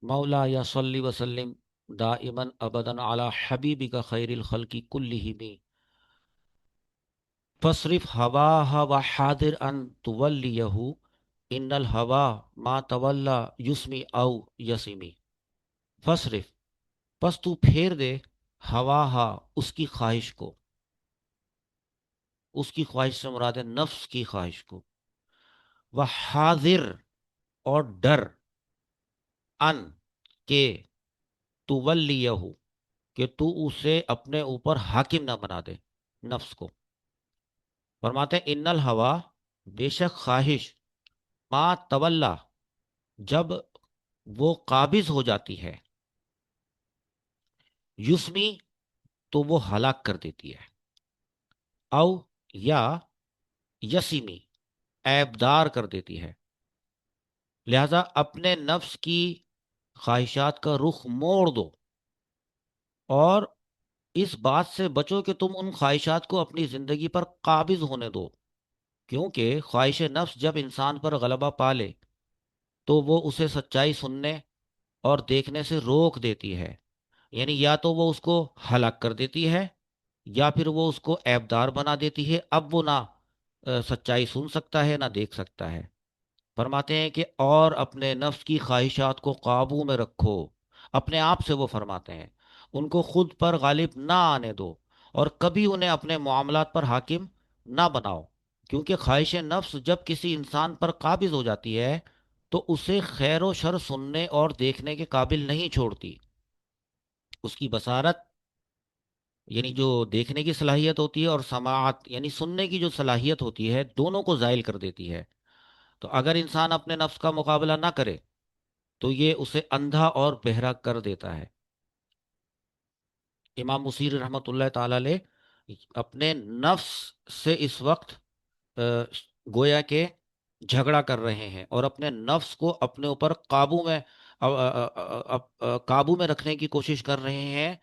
मौला या सल्ली वसल्लिम दाइमन अबदन अला हबीबिका खैरिल खल्की कुल्लिहिम फसरिफ हवाहा व हादिर अन तुवल्लियहु इन्नल हवा मा तवल्ला युस्मी औ यसीमी। फसरिफ, बस तू फेर दे, हवाहा, उसकी ख्वाहिश को, उसकी ख्वाहिश से मुराद है नफ्स की ख्वाहिश को, व हादिर, और डर, अन, के, तुवल्लियहु, कि तू उसे अपने ऊपर हाकिम ना बना दे, नफ्स को। फरमाते हैं इन्नल हवा, बेशक ख्वाहिश, मा तवल्ला, जब वो काबिज हो जाती है, युस्मी, तो वो हलाक कर देती है, औ, या यसीमी, ऐबदार कर देती है। लिहाजा अपने नफ्स की ख्वाहिशात का रुख मोड़ दो और इस बात से बचो कि तुम उन ख्वाहिशात को अपनी जिंदगी पर काबिज होने दो, क्योंकि ख्वाहिश नफ्स जब इंसान पर गलबा पा ले तो वो उसे सच्चाई सुनने और देखने से रोक देती है। यानी या तो वो उसको हलाक कर देती है या फिर वो उसको ऐबदार बना देती है। अब वो ना सच्चाई सुन सकता है ना देख सकता है। फरमाते हैं कि और अपने नफ्स की ख्वाहिशात को काबू में रखो। अपने आप से वो फरमाते हैं उनको खुद पर गालिब ना आने दो और कभी उन्हें अपने मामलात पर हाकिम ना बनाओ, क्योंकि ख्वाहिश नफ्स जब किसी इंसान पर काबिज हो जाती है तो उसे खैर व शर सुनने और देखने के काबिल नहीं छोड़ती। उसकी बसारत यानी जो देखने की सलाहियत होती है और समाअत यानी सुनने की जो सलाहियत होती है, दोनों को ज़ाइल कर देती है। तो अगर इंसान अपने नफ्स का मुकाबला ना करे तो ये उसे अंधा और बहरा कर देता है। इमाम मुसीर रहमतुल्लाह ताला अलैह अपने नफ्स से इस वक्त अ, गोया के झगड़ा कर रहे हैं और अपने नफ्स को अपने ऊपर काबू में काबू में रखने की कोशिश कर रहे हैं,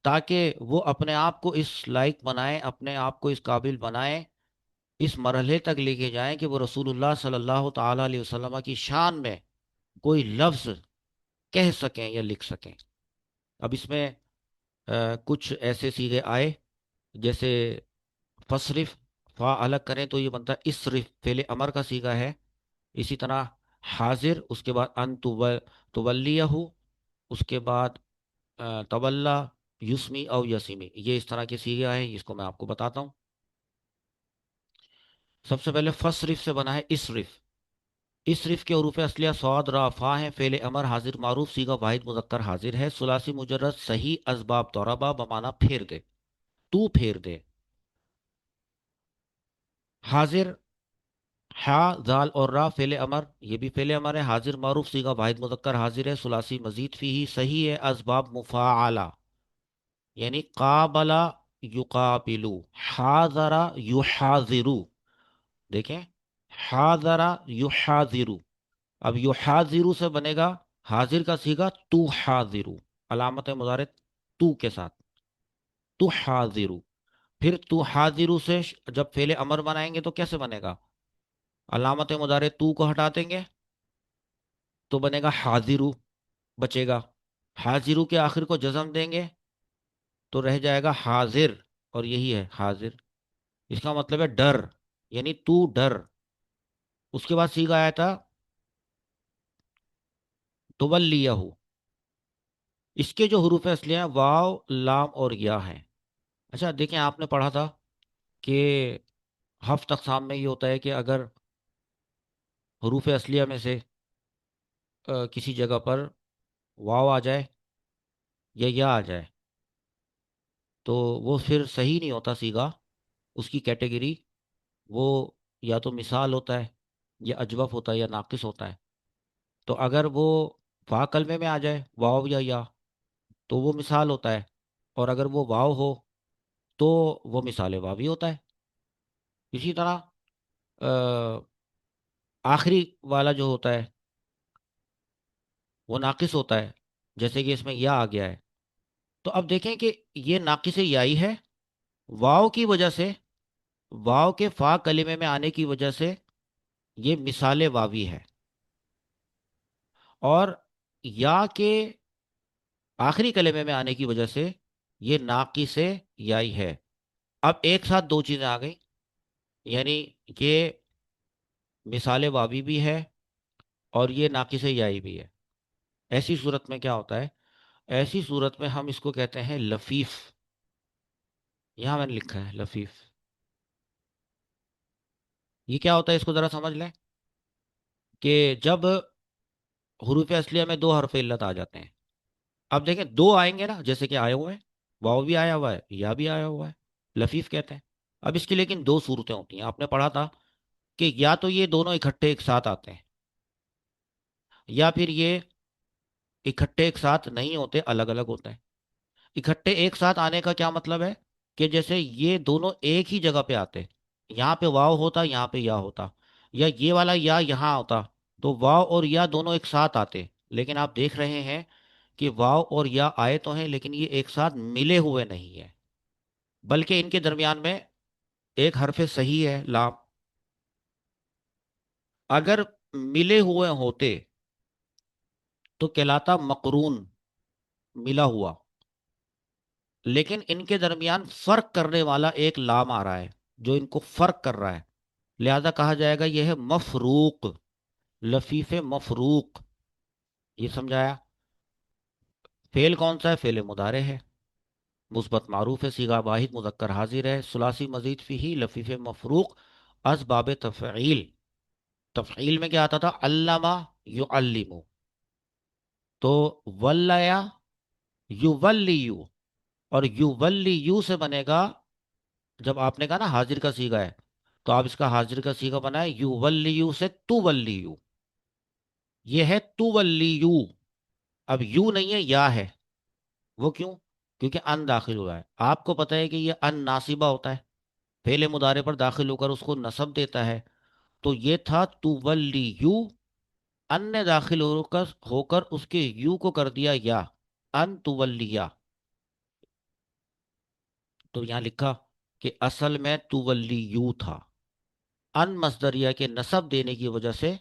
ताकि वो अपने आप को इस लायक बनाए, अपने आप को इस काबिल बनाए, इस मरहले तक लेके जाएं कि वो रसूलुल्लाह सल्लल्लाहु ताला अलैहि वसल्लम की शान में कोई लफ्ज कह सकें या लिख सकें। अब इसमें कुछ ऐसे सीगे आए जैसे फसरिफ, फा अलग करें तो ये बनता है इसरिफ, फेले अमर का सीगा है। इसी तरह हाजिर, उसके बाद अन तुवल्लियहु, उसके बाद तवल्ला, युस्मी और यसीमी, ये इस तरह के सीगे आए हैं। इसको मैं आपको बताता हूँ। सबसे पहले फसरिफ से बना है इसरिफ। इसरिफ के हरूफ असलिया सौद रा फा है, फेले अमर हाजिर मारूफ सीगा वाहिद मुजक्कर हाजिर है, सुलासी मुजर्रद सही असबाब तौरबा बमाना फेर दे, तू फेर दे। हाजिर, हा जाल और रा फेले अमर, ये भी फेले अमर है, हाजिर मारूफ सीगा वाहिद मुजक्कर हाजिर है, सुलासी मजीद फी ही सही है असबाब मुफाला, यानी काबला युकाबिलू, हाजरा युहाजिरु। देखें, हाजरा युहाजिरु। अब युहाजिरु से बनेगा हाजिर का सीगा तू हाजिरु, अलामत मुजारे तू के साथ, तू हाजिरु। फिर तू हाजिरु से जब फेले अमर बनाएंगे तो कैसे बनेगा? अलामत मुजारे तू को हटा देंगे तो बनेगा हाजिरु, बचेगा। हाजिरु के आखिर को जज्म देंगे तो रह जाएगा हाजिर, और यही है हाजिर। इसका मतलब है डर, यानी तू डर। उसके बाद सीखा आया था तुवल्लियहु। इसके जो हरूफ असलियाँ हैं वाव लाम और या हैं। अच्छा देखें, आपने पढ़ा था कि हफ्त अक़साम में ये होता है कि अगर हरूफ असलिया में से किसी जगह पर वाव आ जाए या आ जाए तो वो फिर सही नहीं होता सीगा। उसकी कैटेगरी वो या तो मिसाल होता है या अजवफ होता है या नाकिस होता है। तो अगर वो फा कलमे में आ जाए वाव या तो वो मिसाल होता है, और अगर वो वाव हो तो वो मिसाल वावी होता है। इसी तरह अ, आखिरी वाला जो होता है वो नाकिस होता है, जैसे कि इसमें या आ गया है। तो अब देखें कि ये नाकिस याई है, वाव की वजह से, वाव के फा कलिमे में आने की वजह से ये मिसाल वावी है। और یا کے آخری کلمے میں آنے کی وجہ سے یہ ناقص یائی ہے. اب ایک ساتھ دو چیزیں آ گئی، یعنی یہ مثال واوی بھی ہے اور یہ ناقص یائی بھی ہے. ایسی صورت میں کیا ہوتا ہے؟ ایسی صورت میں ہم اس کو کہتے ہیں لفیف. یہاں میں نے لکھا ہے لفیف. یہ کیا ہوتا ہے اس کو ذرا سمجھ لیں کہ جب حروف اصلیہ میں دو حرف علت آ جاتے ہیں. اب دیکھیں دو آئیں گے نا، جیسے کہ آئے ہوئے ہیں، واو بھی آیا ہوا ہے یا بھی آیا ہوا ہے، لفیف کہتے ہیں. اب اس کی لیکن دو صورتیں ہوتی ہیں. آپ نے پڑھا تھا کہ یا تو یہ دونوں اکٹھے ایک ساتھ آتے ہیں، یا پھر یہ اکٹھے ایک ساتھ نہیں ہوتے، الگ الگ ہوتے ہیں. اکٹھے ایک ساتھ آنے کا کیا مطلب ہے؟ کہ جیسے یہ دونوں ایک ہی جگہ پہ آتے، یہاں پہ واو ہوتا یہاں پہ یا ہوتا، یا یہ والا یا یہاں ہوتا، تو واو اور یا دونوں ایک ساتھ آتے. لیکن آپ دیکھ رہے ہیں کہ واو اور یا آئے تو ہیں لیکن یہ ایک ساتھ ملے ہوئے نہیں ہیں، بلکہ ان کے درمیان میں ایک حرف صحیح ہے لام. اگر ملے ہوئے ہوتے تو کہلاتا مقرون، ملا ہوا. لیکن ان کے درمیان فرق کرنے والا ایک لام آ رہا ہے جو ان کو فرق کر رہا ہے، لہذا کہا جائے گا یہ ہے مفروق، لفیف مفروق. یہ سمجھایا؟ فعل کون سا ہے؟ فعل مضارع ہے، مثبت معروف ہے، صیغہ واحد مذکر حاضر ہے، ثلاثی مزید فیہ لفیف مفروق از باب تفعیل. تفعیل میں کیا آتا تھا؟ علامہ یعلم. تو ولیا یولیو، اور یولیو سے بنے گا، جب آپ نے کہا نا حاضر کا صیغہ ہے تو آپ اس کا حاضر کا صیغہ بنائے یولیو سے تولیو. یہ ہے تولیو. اب یو نہیں ہے یا ہے. وہ کیوں؟ کیونکہ ان داخل ہوا ہے. آپ کو پتہ ہے کہ یہ ان ناصبہ ہوتا ہے، فعل مضارع پر داخل ہو کر اس کو نصب دیتا ہے. تو یہ تھا تولیو، ان نے داخل ہو کر اس کے یو کو کر دیا یا، ان تولیا. تو یہاں لکھا کہ اصل میں تولیو تھا، ان مصدریہ کے نصب دینے کی وجہ سے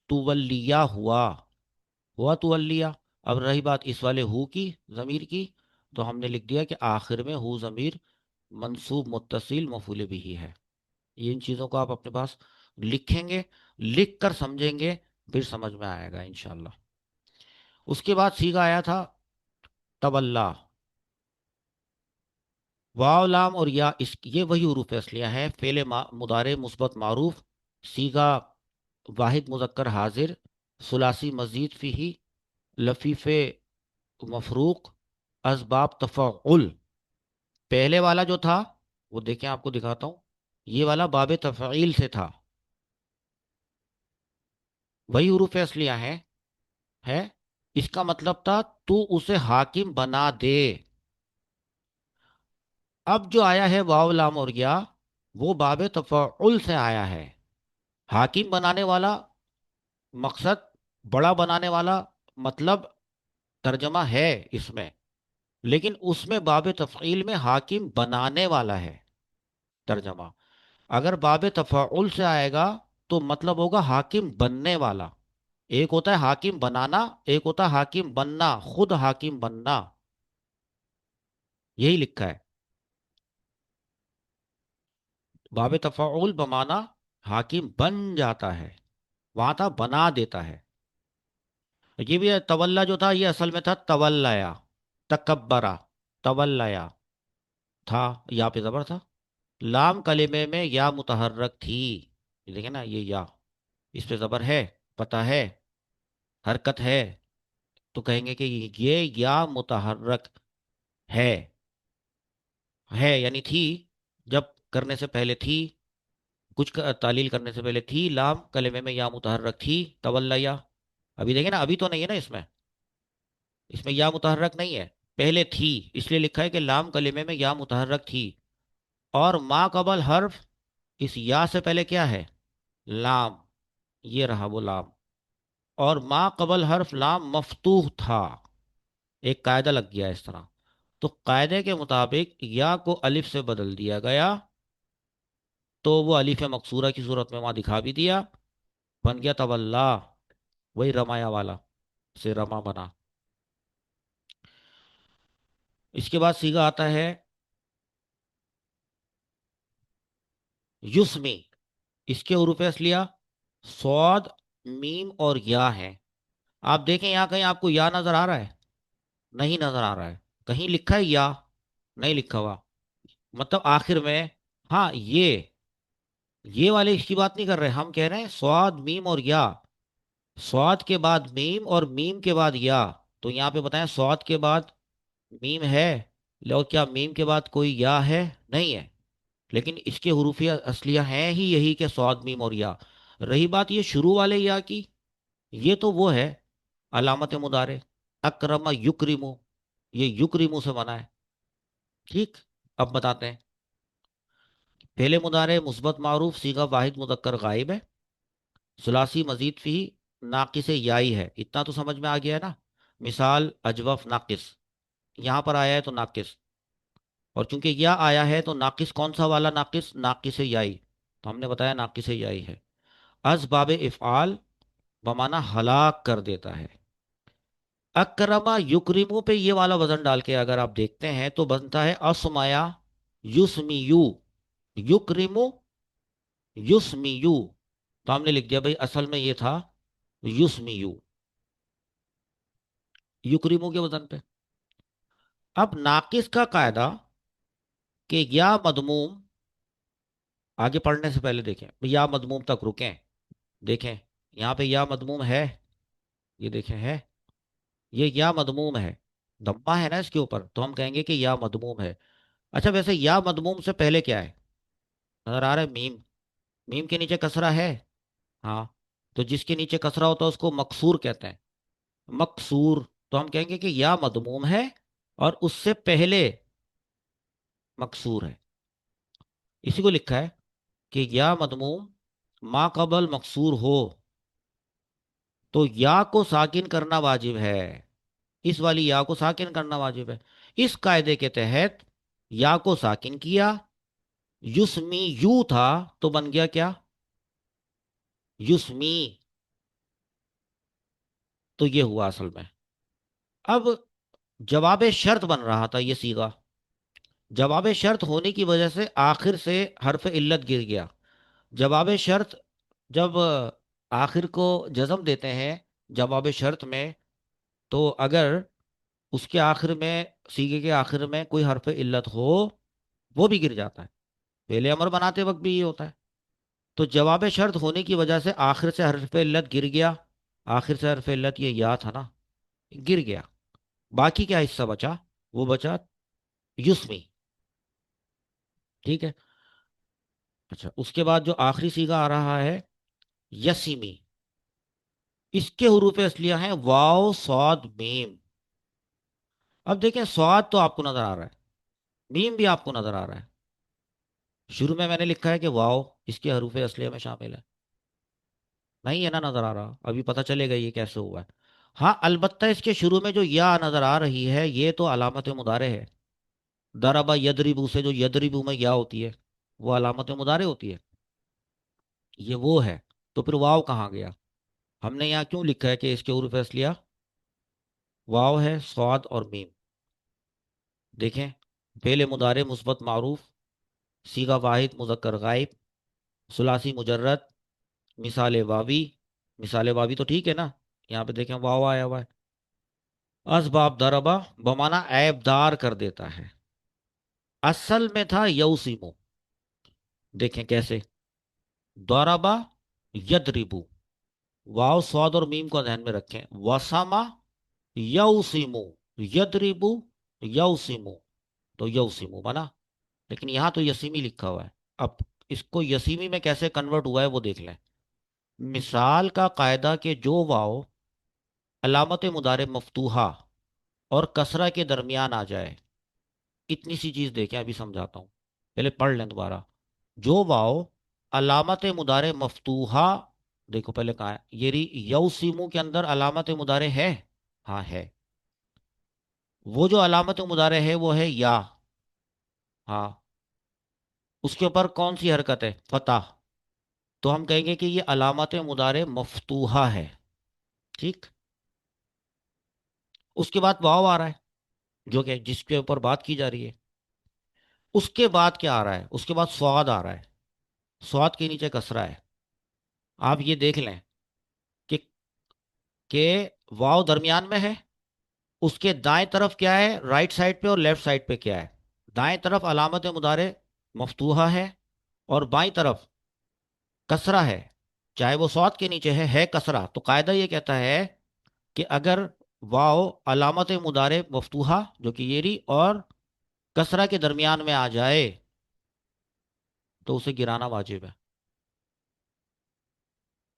تولیا ہوا تولیا. اب رہی بات اس والے ہو کی، ضمیر کی، تو ہم نے لکھ دیا کہ آخر میں ہو ضمیر منصوب متصل مفعول بھی ہے. یہ ان چیزوں کو آپ اپنے پاس لکھیں گے، لکھ کر سمجھیں گے، پھر سمجھ میں آئے گا انشاءاللہ. اس کے بعد سیگا آیا تھا تولا. واو لام اور یا، یہ وہی حروف اصلیہ ہیں. فعل مضارع مثبت معروف، سیگا واحد مذکر حاضر، ثلاثی مزید فیہ لفیف مفروق، اسباب تفعل. پہلے والا جو تھا وہ دیکھیں آپ کو دکھاتا ہوں، یہ والا باب تفعیل سے تھا، وہی حروف اصلیہ ہیں ہے. اس کا مطلب تھا تو اسے حاکم بنا دے. اب جو آیا ہے واو لام اور یا، وہ باب تفعل سے آیا ہے. حاکم بنانے والا مقصد، بڑا بنانے والا مطلب ترجمہ ہے اس میں، لیکن اس میں باب تفعیل میں حاکم بنانے والا ہے ترجمہ. اگر باب تفعل سے آئے گا تو مطلب ہوگا حاکم بننے والا. ایک ہوتا ہے حاکم بنانا، ایک ہوتا ہے حاکم بننا، خود حاکم بننا. یہی لکھا ہے باب تفعل بمانا حاکم بن جاتا ہے، وہاں تھا بنا دیتا ہے. یہ بھی ہے تولا جو تھا، یہ اصل میں تھا تولایا، تکبرا، تولایا تھا، یا پہ زبر تھا. لام کلمے میں یا متحرک تھی، یہ دیکھیں نا یہ یا، اس پہ زبر ہے، پتہ ہے، حرکت ہے. تو کہیں گے کہ یہ یا متحرک ہے. ہے یعنی تھی، جب کرنے سے پہلے تھی، کچھ تعلیل کرنے سے پہلے تھی. لام کلمے میں یا متحرک تھی، تولیہ. ابھی دیکھیں نا، ابھی تو نہیں ہے نا اس میں یا متحرک نہیں ہے، پہلے تھی، اس لیے لکھا ہے کہ لام کلمے میں یا متحرک تھی. اور ما قبل حرف، اس یا سے پہلے کیا ہے؟ لام. یہ رہا وہ لام. اور ما قبل حرف لام مفتوح تھا. ایک قاعدہ لگ گیا اس طرح. تو قاعدے کے مطابق یا کو الف سے بدل دیا گیا، تو وہ الف مقصورہ کی صورت میں وہاں دکھا بھی دیا، بن گیا تولا، وہی رمایا والا. से रमा बना। इसके बाद सीगा आता है युस्मी। इसके हुरूफ असलिया सौद, मीम और या है। आप देखें यहाँ कहीं आपको या नजर आ रहा है? नहीं नजर आ रहा है। कहीं लिखा है या? नहीं लिखा हुआ। मतलब आखिर में, हाँ ये वाले इसकी बात नहीं कर रहे, हम कह रहे हैं स्वाद मीम और या। स्वाद के बाद मीम और मीम के बाद या। तो यहाँ पे बताएं स्वाद के बाद मीम है, लो क्या मीम के बाद कोई या है? नहीं है। लेकिन इसके हुरूफिया असलिया हैं ही यही के स्वाद मीम और या। रही बात ये शुरू वाले या की, ये तो वो है अलामत मुदारे। अकरमा युक्रिमु, ये युक्रिमु से बना है। ठीक। अब बताते हैं। पहले मुदारे मुस्बत मारूफ सीगा वाहिद मुदक्कर गायब है। सुलासी मजीद फी नाकिस याई है, इतना तो समझ में आ गया है ना। मिसाल अजवफ नाकिस, यहाँ पर आया है तो नाकिस। और चूंकि या आया है तो नाकिस कौन सा वाला नाकिस? नाकिस याई। तो हमने बताया नाकिस याई है। अज बाब इफ़आल बमाना हलाक कर देता है। अकरमा युक्रिमु पे ये वाला वजन डाल के अगर आप देखते हैं तो बनता है असमाया युस्मियु, युक्रिमु युस्मियु। तो हमने लिख दिया भाई असल में ये था युस्मियु, युक्रिमु के वजन पे। अब नाकिस का कायदा कि या मदमूम, आगे पढ़ने से पहले देखें या मदमूम तक रुकें। देखें यहाँ पे या मदमूम है, ये देखें है, ये या मदमूम है। दम्मा है ना इसके ऊपर, तो हम कहेंगे कि या मदमूम है। अच्छा वैसे या मदमूम से पहले क्या है? नजर आ रहा है मीम। मीम के नीचे कसरा है। हाँ। तो जिसके नीचे कसरा होता है उसको मकसूर कहते हैं। मकसूर। तो हम कहेंगे कि या मदमूम है और उससे पहले मकसूर है। इसी को लिखा है कि या मदमूम मा कबल मकसूर हो तो या को साकिन करना वाजिब है। इस वाली या को साकिन करना वाजिब है। इस कायदे के तहत या को साकिन किया, युस्मी यू था तो बन गया क्या? युस्मी। तो ये हुआ असल में। अब जवाब शर्त बन रहा था ये सीगा। जवाब शर्त होने की वजह से आखिर से हर्फ इल्लत गिर गया। जवाब शर्त जब आखिर को जज्म देते हैं जवाब शर्त में, तो अगर उसके आखिर में, सीगे के आखिर में कोई हर्फ इल्लत हो, वो भी गिर जाता है। पहले अमर बनाते वक्त भी ये होता है। तो जवाब शर्त होने की वजह से आखिर से हर्फ इल्लत गिर गया। आखिर से हर्फ इल्लत ये या था ना, गिर गया। बाकी क्या हिस्सा बचा? वो बचा युस्मी। ठीक है। अच्छा उसके बाद जो आखिरी सीगा आ रहा है यसीमी, इसके हुरूफ असलिया हैं वाव सौद मीम। अब देखें स्वाद तो आपको नजर आ रहा है, मीम भी आपको नजर आ रहा है। शुरू में मैंने लिखा है कि वाव इसके हरूफ असलिया में शामिल है। नहीं है ना नजर आ रहा? अभी पता चलेगा ये कैसे हुआ है। हाँ अलबत्ता इसके शुरू में जो या नजर आ रही है ये तो अलामत मुदारे है। दरबा यदरिबू से जो यदरिबू में या होती है वो अलामत मुदारे होती है। ये वो है। तो फिर वाव कहाँ गया? हमने यहाँ क्यों लिखा है कि इसके उर्फ असलिया वाव है स्वाद और मीम? देखें फेले मुदारे मुस्बत मारूफ सीगा वाहिद मुजक्कर गायब सुलासी मुजर्रद मिसाल वावी। मिसाल वावी तो ठीक है ना, यहाँ पे देखें वाव आया हुआ है। असबाब दरबा बमाना ऐबदार कर देता है। असल में था यौसिमु। देखें कैसे, दरबा यदरिबू। वाव स्वाद और मीम को ध्यान में रखें। वसामा यौसिमु, यदरिबू यौसिमु, तो यौसिमु बना। लेकिन यहां तो यसीमी लिखा हुआ है। अब इसको यसीमी में कैसे कन्वर्ट हुआ है वो देख लें। मिसाल का कायदा के जो वाव अलामत मुदारे मफ्तूहा और कसरा के दरमियान आ जाए, इतनी सी चीज देखें अभी समझाता हूं, पहले पढ़ लें दोबारा। जो वाव अलामत मुदारे मफ्तूहा, देखो पहले कहा है ये यौसिमु के अंदर अलामत मुदारे है। हाँ है। वो जो अलामत मुदारे है वो है या। हाँ। उसके ऊपर कौन सी हरकत है? फतह। तो हम कहेंगे कि ये अलामत मुदारे मफ्तूहा है। ठीक। اس کے بعد واو آ رہا ہے جو کہ جس کے اوپر بات کی جا رہی ہے. اس کے بعد کیا آ رہا ہے؟ اس کے بعد سواد آ رہا ہے. سواد کے نیچے کسرہ ہے. آپ یہ دیکھ لیں کہ واو درمیان میں ہے. اس کے دائیں طرف کیا ہے رائٹ سائڈ پہ، اور لیفٹ سائڈ پہ کیا ہے؟ دائیں طرف علامت مضارع مفتوحہ ہے، اور بائیں طرف کسرہ ہے. چاہے وہ سواد کے نیچے ہے کسرہ. تو قاعدہ یہ کہتا ہے کہ اگر واو علامت مضارع مفتوحہ جو کہ یہ رہی اور کسرہ کے درمیان میں آ جائے تو اسے گرانا واجب ہے.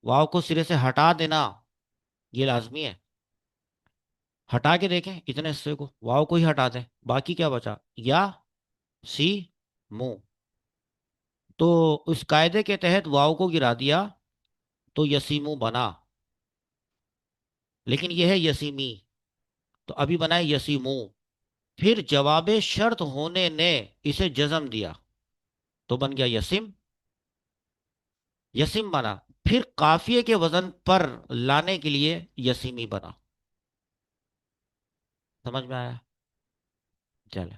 واو کو سرے سے ہٹا دینا یہ لازمی ہے. ہٹا کے دیکھیں اتنے حصے کو، واو کو ہی ہٹا دیں، باقی کیا بچا؟ یا سی مو. تو اس قاعدے کے تحت واو کو گرا دیا تو یسیمو بنا، لیکن یہ ہے یسیمی. تو ابھی بنا ہے یسیمو. پھر جواب شرط ہونے نے اسے جزم دیا تو بن گیا یسیم. یسیم بنا. پھر قافیے کے وزن پر لانے کے لیے یسیمی بنا. سمجھ میں آیا؟ چلے.